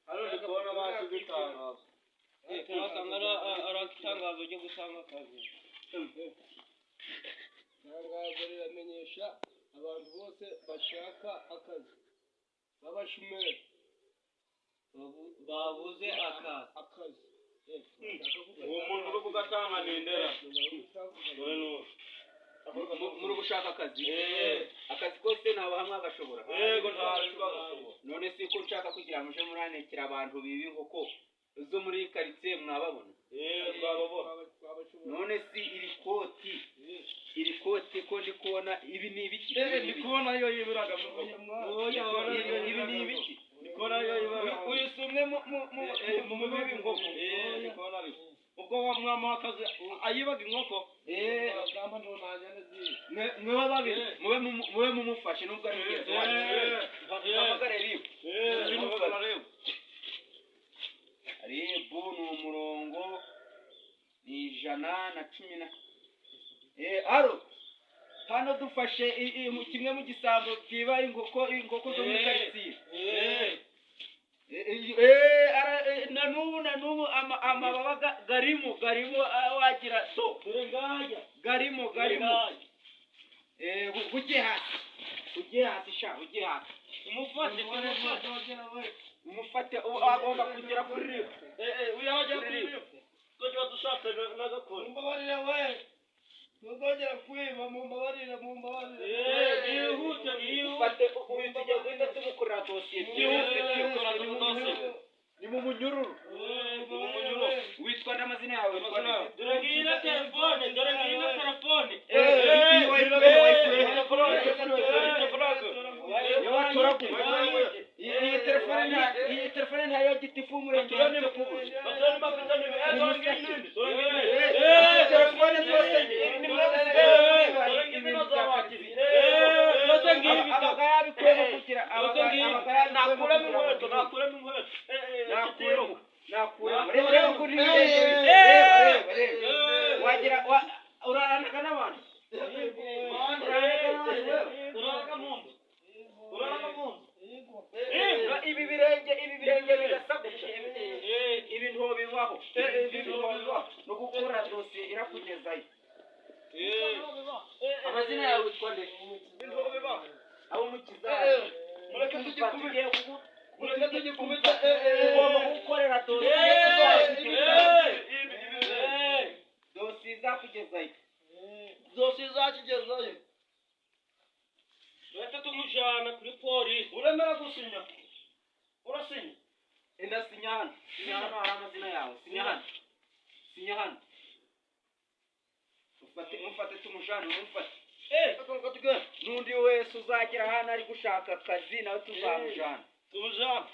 hano ndi kubona basi bitangaza twasanga ari itangazo ryo gusanga akazi. Itangazo riramenyesha abantu bose bashaka akazi b'abashomeri babuze akazi. Uwo muntu uri kugatanga nindera muri gushaka akazi akazi kose nabahamwe agashobora yego ntashobora none se ko nshaka kugira muje muranekera abantu bibi nkoko zo muri quartier mwababona twababona none si iri koti ko ndi kubona ibi ni ibiki ndi kubona yo yibiraga ibi ni ibiki ndi kubona yo yibiraga uyisumwe mu bibi nkoko ndi kubona ari ubwo mwama akazi ayibaga inkoko agamba ndo najane zi mwe babiri mwe mumufashe nubwo ari mugenzi wanyu hamagare ribu ribu ni umurongo ni 110 aro hano dufashe kimwe mu gisambo kiba inkoko zo muri quartier na nubu amababa garimo wagira to garimo ujye hasi sha umufate agomba kugera kuri ribu uyajya kuri ribu tujya dushaka n'agakora mbabarira we ntuzongera kwiba mumbabarire ufate uyu tujya guhita tumukorera dosiye ni mu munyururu witwa n'amazina yawe Dore ngiyi na telefone iyi telefone ntayo gitifu umurenge telefone zose ni mwese abagaya bikwemo kugira abagaya nakuremo inkweto nakuremo reba kuri wagira uraranaga n'abantu ibi birenge birasabye ibi ntobibaho no gukora dosiye irakugezayo amazina yawe witwa nde abo mukizayo mureke tugikubita ugomba gukorera dosiye izakugezayo Leta tumujana kuri polisi. uremera gusinya urasinya sinya hano hari amazina yawe sinya hano mufate tumujane n'undi wese uzagira hano ari gushaka akazi nawe tuzamujana Tumujana.